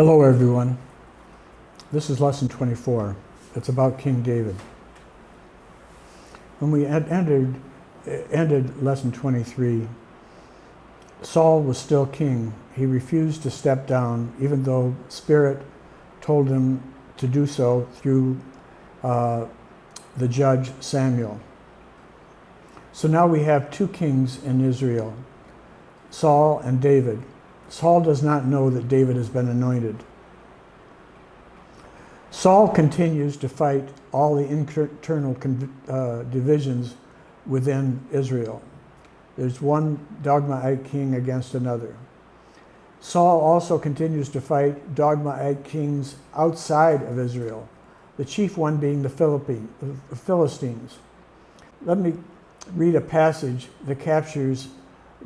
Hello everyone. This is lesson 24. It's about King David. When we ended lesson 23, Saul was still king. He refused to step down even though Spirit told him to do so through the judge Samuel. So now we have two kings in Israel, Saul and David. Saul does not know that David has been anointed. Saul continues to fight all the internal divisions within Israel. There's one dogmaite king against another. Saul also continues to fight dogmaite kings outside of Israel, the chief one being the Philistines. Let me read a passage that captures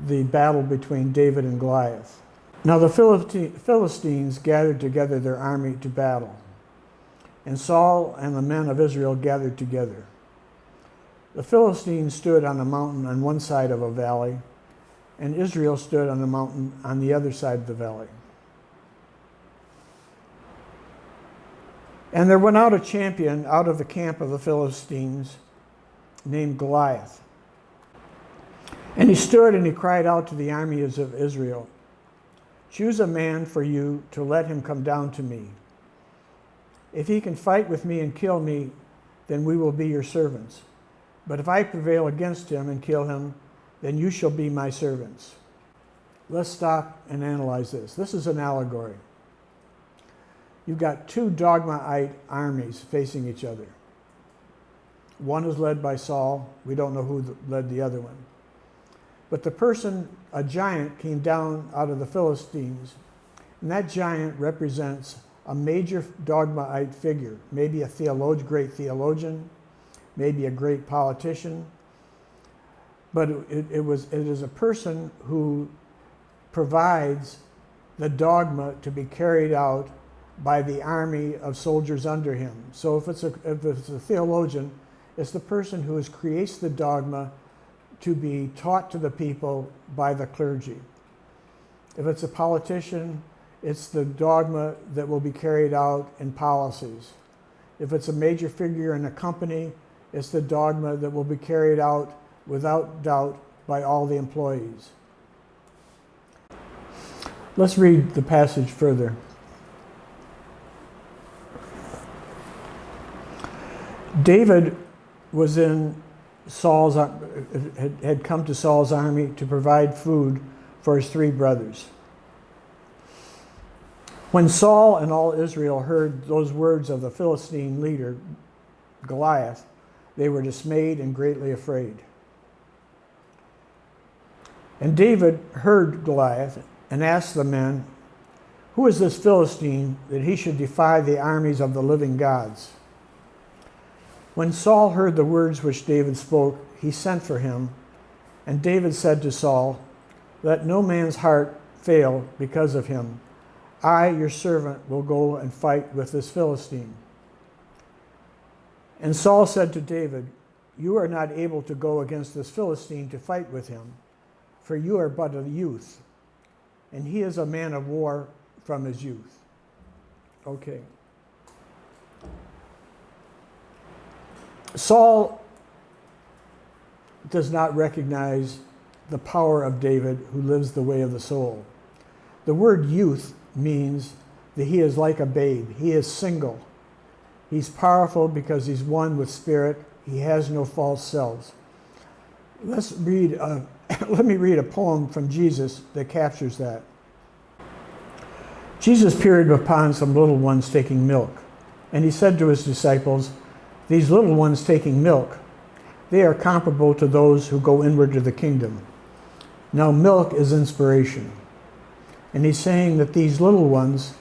the battle between David and Goliath. Now the Philistines gathered together their army to battle, and Saul and the men of Israel gathered together. The Philistines stood on a mountain on one side of a valley, and Israel stood on a mountain on the other side of the valley. And there went out a champion out of the camp of the Philistines named Goliath. And he stood and he cried out to the armies of Israel, "Choose a man for you to let him come down to me. If he can fight with me and kill me, then we will be your servants. But if I prevail against him and kill him, then you shall be my servants." Let's stop and analyze this. This is an allegory. You've got two dogmaite armies facing each other. One is led by Saul. We don't know who led the other one. But the person, a giant, came down out of the Philistines, and that giant represents a major dogmaite figure, maybe a great theologian, maybe a great politician, but it is a person who provides the dogma to be carried out by the army of soldiers under him. So if it's a theologian, it's the person who creates the dogma to be taught to the people by the clergy. If it's a politician, it's the dogma that will be carried out in policies. If it's a major figure in a company, it's the dogma that will be carried out without doubt by all the employees. Let's read the passage further. David was in had come to Saul's army to provide food for his three brothers. When Saul and all Israel heard those words of the Philistine leader, Goliath, they were dismayed and greatly afraid. And David heard Goliath and asked the men, "Who is this Philistine that he should defy the armies of the living gods?" When Saul heard the words which David spoke, he sent for him, and David said to Saul, "Let no man's heart fail because of him. I, your servant, will go and fight with this Philistine." And Saul said to David, "You are not able to go against this Philistine to fight with him, for you are but a youth, and he is a man of war from his youth." Okay. Saul does not recognize the power of David, who lives the way of the soul. The word youth means that he is like a babe. He is single. He's powerful because he's one with Spirit. He has no false selves. Let me read a poem from Jesus that captures that. Jesus peered upon some little ones taking milk, and he said to his disciples, "These little ones taking milk, they are comparable to those who go inward to the kingdom." Now milk is inspiration. And he's saying that these little ones,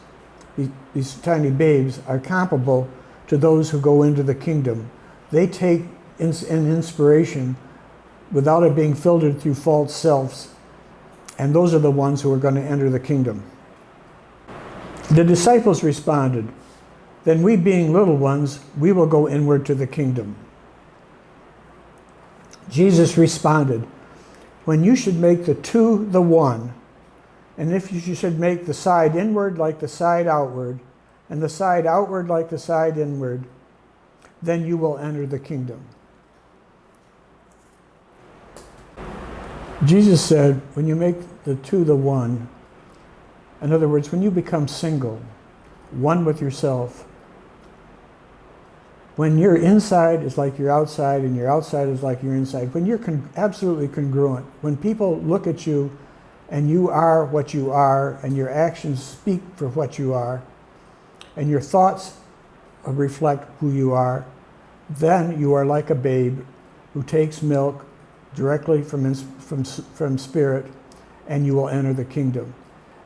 these tiny babes, are comparable to those who go into the kingdom. They take in inspiration without it being filtered through false selves. And those are the ones who are going to enter the kingdom. The disciples responded, "Then we being little ones, we will go inward to the kingdom." Jesus responded, "When you should make the two the one, And if you should make the side inward like the side outward, and the side outward like the side inward, then you will enter the kingdom. Jesus said, when you make the two the one, in other words, when you become single, one with yourself, when your inside is like your outside and your outside is like your inside, when you're absolutely congruent, when people look at you and you are what you are and your actions speak for what you are and your thoughts reflect who you are, then you are like a babe who takes milk directly from spirit, and you will enter the kingdom.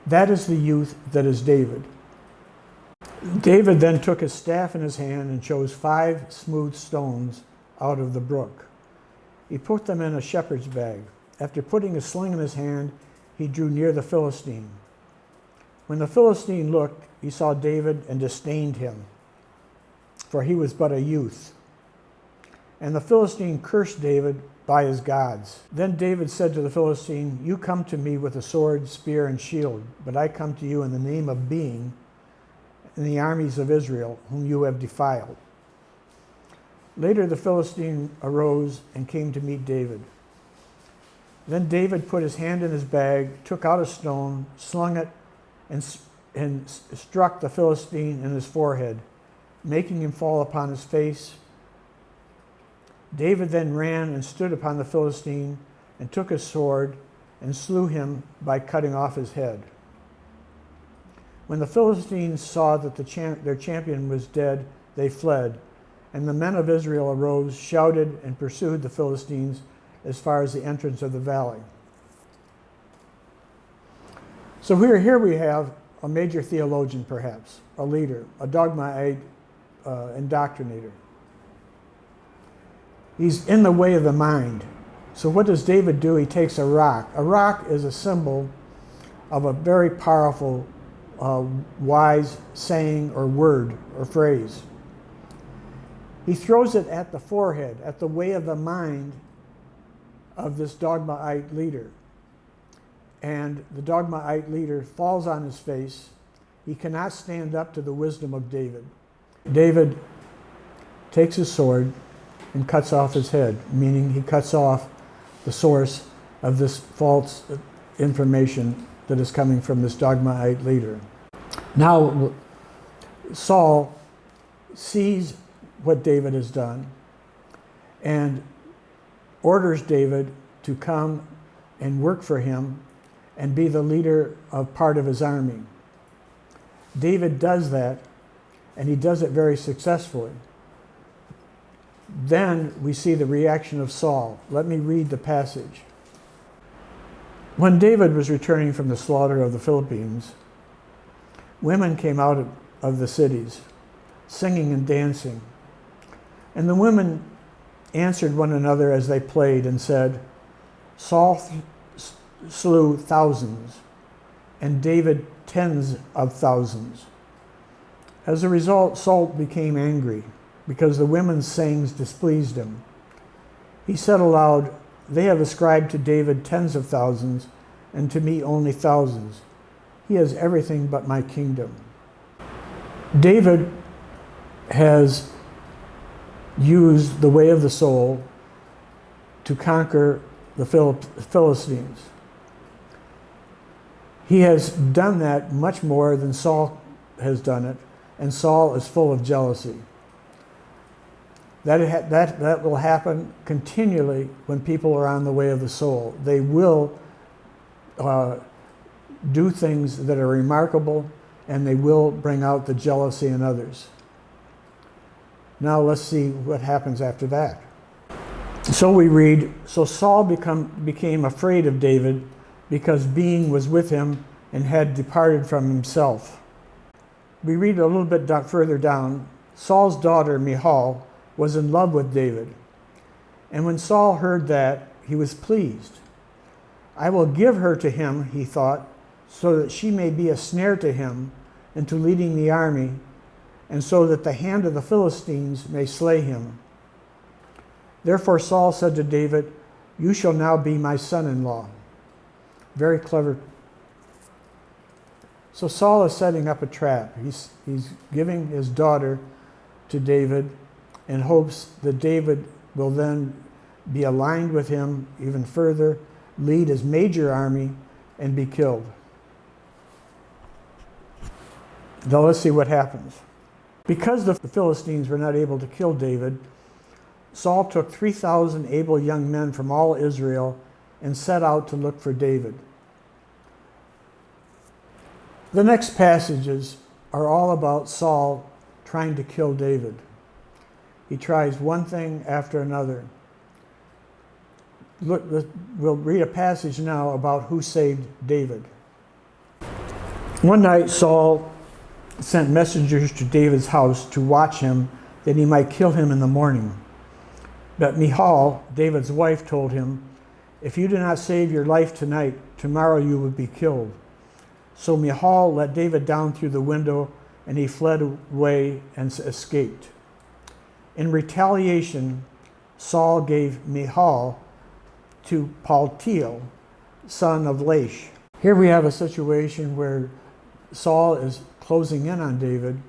That is the youth that is David. David then took his staff in his hand and chose 5 smooth stones out of the brook. He put them in a shepherd's bag. After putting a sling in his hand, he drew near the Philistine. When the Philistine looked, he saw David and disdained him, for he was but a youth. And the Philistine cursed David by his gods. Then David said to the Philistine, "You come to me with a sword, spear, and shield, but I come to you in the name of being in the armies of Israel, whom you have defiled." Later the Philistine arose and came to meet David. Then David put his hand in his bag, took out a stone, slung it, and struck the Philistine in his forehead, making him fall upon his face. David then ran and stood upon the Philistine and took his sword and slew him by cutting off his head. When the Philistines saw that their champion was dead, they fled, and the men of Israel arose, shouted, and pursued the Philistines as far as the entrance of the valley. So here we have a major theologian, perhaps, a leader, a dogmaite indoctrinator. He's in the way of the mind. So what does David do? He takes a rock. A rock is a symbol of a very powerful, wise saying or word or phrase. He throws it at the forehead, at the way of the mind of this dogmaite leader. And the dogmaite leader falls on his face. He cannot stand up to the wisdom of David. David takes his sword and cuts off his head, meaning he cuts off the source of this false information that is coming from this dogmaite leader. Now, Saul sees what David has done and orders David to come and work for him and be the leader of part of his army. David does that, and he does it very successfully. Then we see the reaction of Saul. Let me read the passage. When David was returning from the slaughter of the Philistines, women came out of the cities, singing and dancing. And the women answered one another as they played and said, "Saul slew thousands, and David tens of thousands." As a result, Saul became angry because the women's sayings displeased him. He said aloud, "They have ascribed to David tens of thousands, and to me only thousands. He has everything but my kingdom." David has used the way of the soul to conquer the Philistines. He has done that much more than Saul has done it, and Saul is full of jealousy. That will happen continually when people are on the way of the soul. They will do things that are remarkable, and they will bring out the jealousy in others. Now let's see what happens after that. So we read, "So Saul became afraid of David because being was with him and had departed from himself." We read a little bit further down, Saul's daughter Michal was in love with David. And when Saul heard that, he was pleased. "I will give her to him," he thought, "so that she may be a snare to him into leading the army, and so that the hand of the Philistines may slay him." Therefore Saul said to David, "You shall now be my son-in-law." Very clever So Saul is setting up a trap. He's giving his daughter to David in hopes that David will then be aligned with him even further, lead his major army, and be killed. Now let's see what happens. Because the Philistines were not able to kill David, Saul took 3,000 able young men from all Israel and set out to look for David. The next passages are all about Saul trying to kill David. He tries one thing after another. Look, we'll read a passage now about who saved David. One night Saul sent messengers to David's house to watch him, that he might kill him in the morning. But Michal, David's wife, told him, "If you do not save your life tonight, tomorrow you will be killed." So Michal let David down through the window, and he fled away and escaped. In retaliation, Saul gave Michal to Paltiel, son of Laish. Here we have a situation where Saul is closing in on David.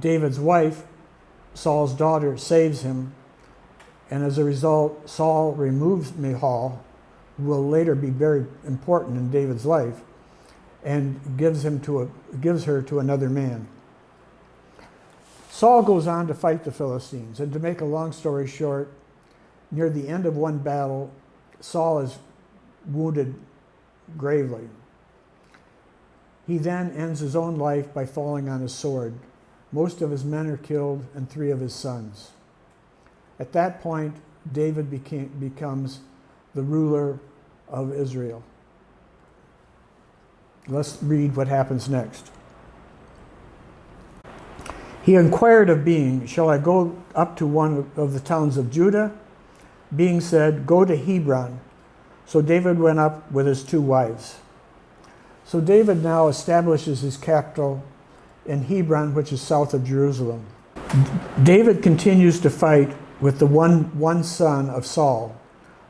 David's wife, Saul's daughter, saves him, and as a result, Saul removes Michal, who will later be very important in David's life, and gives her to another man. Saul goes on to fight the Philistines, and to make a long story short, near the end of one battle, Saul is wounded gravely. He then ends his own life by falling on his sword. Most of his men are killed, and 3 of his sons. At that point, David becomes the ruler of Israel. Let's read what happens next. He inquired of Being, "Shall I go up to one of the towns of Judah?" Being said, "Go to Hebron." So David went up with his 2 wives. So David now establishes his capital in Hebron, which is south of Jerusalem. David continues to fight with the one son of Saul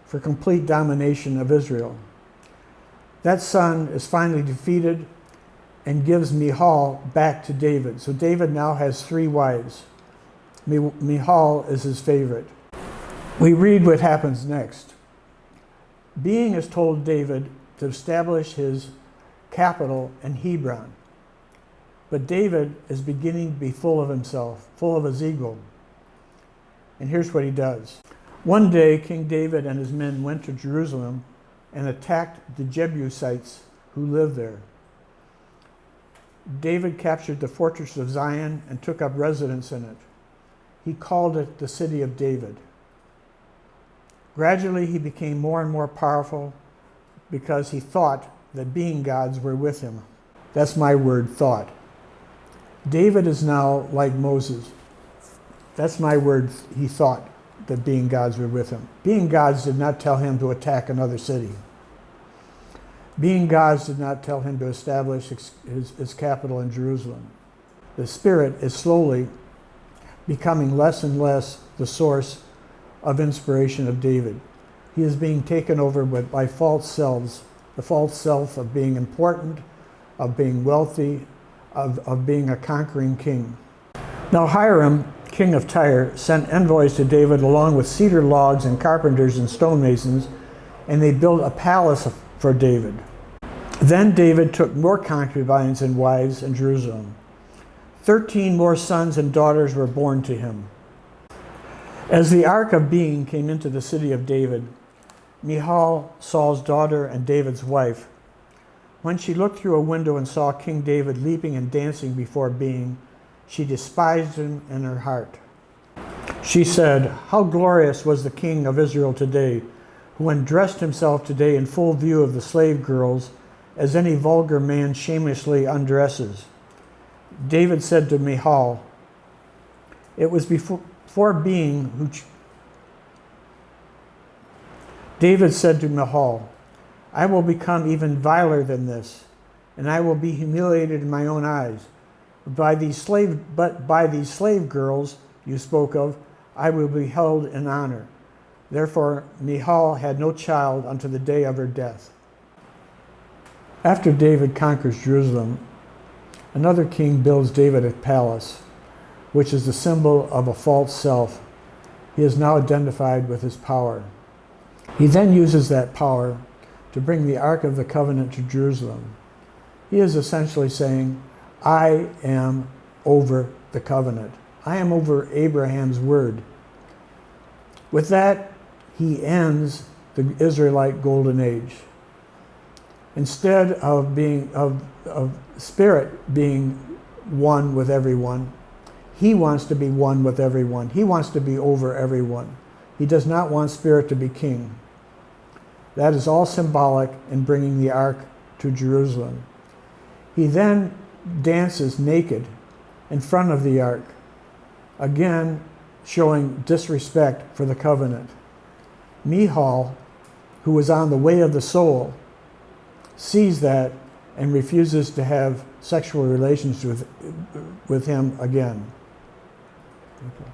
for complete domination of Israel. That son is finally defeated and gives Michal back to David. So David now has 3 wives. Michal is his favorite. We read what happens next. Being has told David to establish his capital in Hebron. But David is beginning to be full of himself, full of his ego. And here's what he does. One day, King David and his men went to Jerusalem and attacked the Jebusites who lived there. David captured the fortress of Zion and took up residence in it. He called it the City of David. Gradually, he became more and more powerful because he thought that being gods were with him. That's my word, thought. David is now like Moses. That's my word, he thought that being gods were with him. Being gods did not tell him to attack another city. Being gods did not tell him to establish his capital in Jerusalem. The Spirit is slowly becoming less and less the source of inspiration of David. He is being taken over by false selves, the false self of being important, of being wealthy, of being a conquering king. Now Hiram, king of Tyre, sent envoys to David along with cedar logs and carpenters and stonemasons, and they built a palace for David. Then David took more concubines and wives in Jerusalem. 13 more sons and daughters were born to him. As the ark of Being came into the city of David, Michal, Saul's daughter and David's wife, when she looked through a window and saw King David leaping and dancing before Being, she despised him in her heart. She said, "How glorious was the king of Israel today, who undressed himself today in full view of the slave girls, as any vulgar man shamelessly undresses." David said to Michal, "It was before Being who..." David said to Michal, "I will become even viler than this, and I will be humiliated in my own eyes. But by these slave girls you spoke of, I will be held in honor." Therefore Michal had no child unto the day of her death. After David conquers Jerusalem, another king builds David a palace, which is the symbol of a false self. He is now identified with his power. He then uses that power to bring the Ark of the Covenant to Jerusalem. He is essentially saying, I am over the covenant. I am over Abraham's word. With that, he ends the Israelite Golden Age. Instead of spirit being one with everyone, he wants to be one with everyone. He wants to be over everyone. He does not want spirit to be king. That is all symbolic in bringing the ark to Jerusalem. He then dances naked in front of the ark, again showing disrespect for the covenant. Michal, who was on the way of the soul, sees that and refuses to have sexual relations with him again. Okay.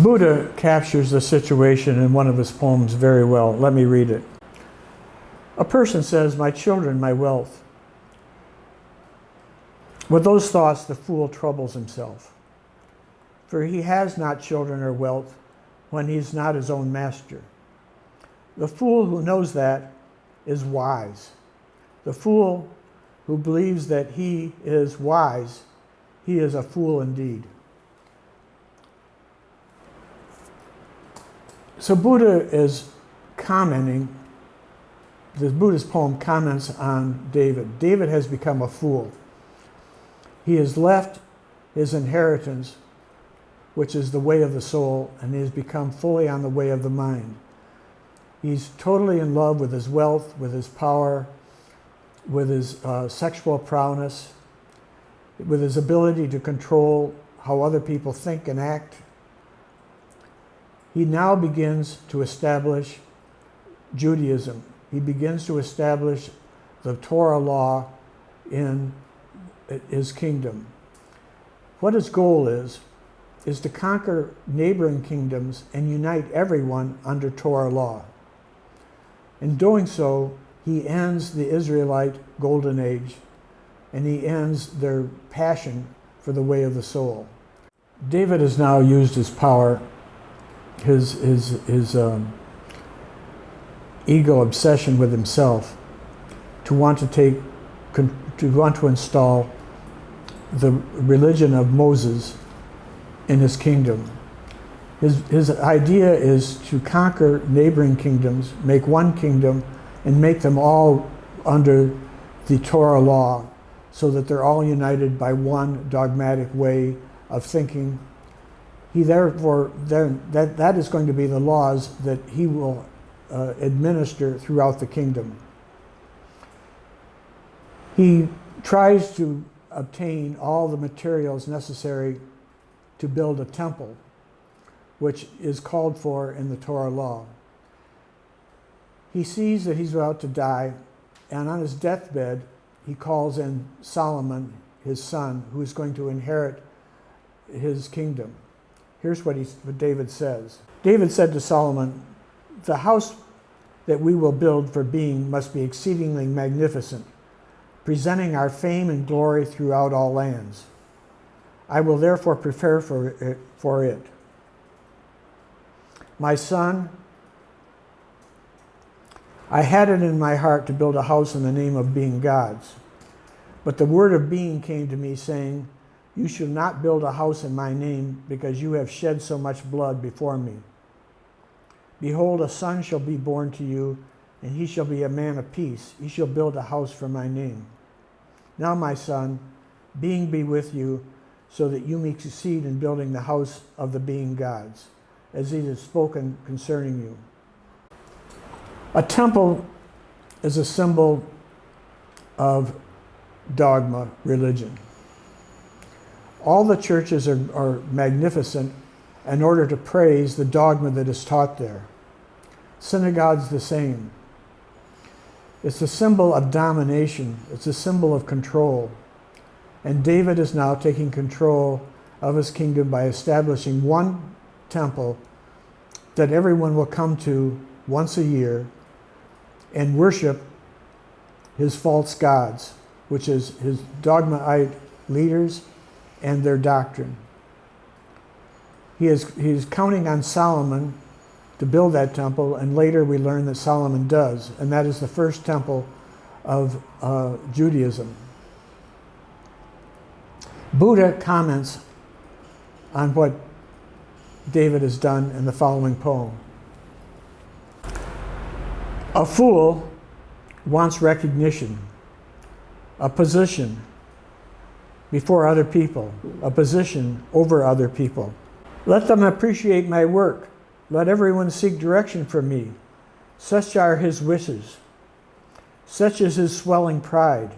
Buddha captures the situation in one of his poems very well. Let me read it. A person says, my children, my wealth. With those thoughts, the fool troubles himself, for he has not children or wealth when he is not his own master. The fool who knows that is wise. The fool who believes that he is wise, he is a fool indeed. So Buddha is commenting, the Buddha's poem comments on David. David has become a fool. He has left his inheritance, which is the way of the soul, and he has become fully on the way of the mind. He's totally in love with his wealth, with his power, with his sexual prowess, with his ability to control how other people think and act. He now begins to establish Judaism. He begins to establish the Torah law in his kingdom. What his goal is to conquer neighboring kingdoms and unite everyone under Torah law. In doing so, he ends the Israelite Golden Age, and he ends their passion for the way of the soul. David has now used his power, his ego obsession with himself, to want to install the religion of Moses in his kingdom. His idea is to conquer neighboring kingdoms, make one kingdom, and make them all under the Torah law, so that they're all united by one dogmatic way of thinking. He therefore, that is going to be the laws that he will administer throughout the kingdom. He tries to obtain all the materials necessary to build a temple, which is called for in the Torah law. He sees that he's about to die, and on his deathbed, he calls in Solomon, his son, who is going to inherit his kingdom. Here's what David says. David said to Solomon, the house that we will build for being must be exceedingly magnificent, presenting our fame and glory throughout all lands. I will therefore prepare for it. My son, I had it in my heart to build a house in the name of being God's. But the word of being came to me, saying, you shall not build a house in my name, because you have shed so much blood before me. Behold, a son shall be born to you, and he shall be a man of peace. He shall build a house for my name. Now, my son, being be with you, so that you may succeed in building the house of the being God's, as he has spoken concerning you. A temple is a symbol of dogma religion. All the churches are magnificent in order to praise the dogma that is taught there. Synagogues the same. It's a symbol of domination. It's a symbol of control. And David is now taking control of his kingdom by establishing one temple that everyone will come to once a year and worship his false gods, which is his dogmaite leaders and their doctrine. He's counting on Solomon to build that temple, and later we learn that Solomon does, and that is the first temple of Judaism. Buddha comments on what David has done in the following poem. A fool wants recognition, a position before other people, a position over other people. Let them appreciate my work. Let everyone seek direction from me. Such are his wishes. Such is his swelling pride.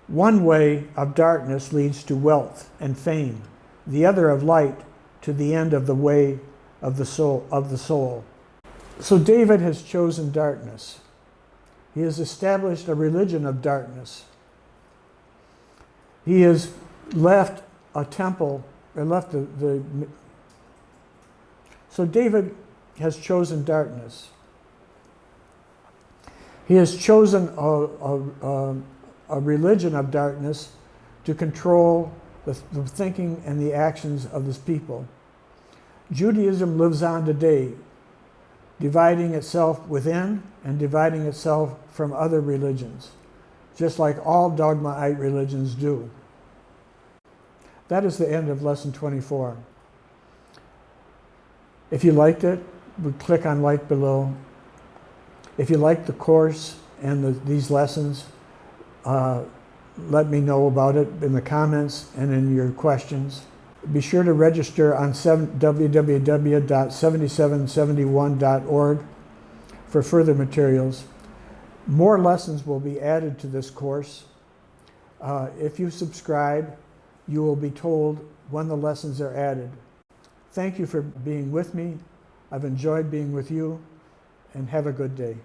One way of darkness leads to wealth and fame, the other of light to the end of the way of the soul. So David has chosen darkness. He has established a religion of darkness. He has left a temple, or left so David has chosen darkness. He has chosen a religion of darkness to control the thinking and the actions of his people. Judaism lives on today, dividing itself within and dividing itself from other religions, just like all dogmaite religions do. That is the end of lesson 24. If you liked it, click on like below. If you liked the course and these lessons, let me know about it in the comments and in your questions. Be sure to register on www.7771.org for further materials. More lessons will be added to this course. If you subscribe, you will be told when the lessons are added. Thank you for being with me. I've enjoyed being with you, and have a good day.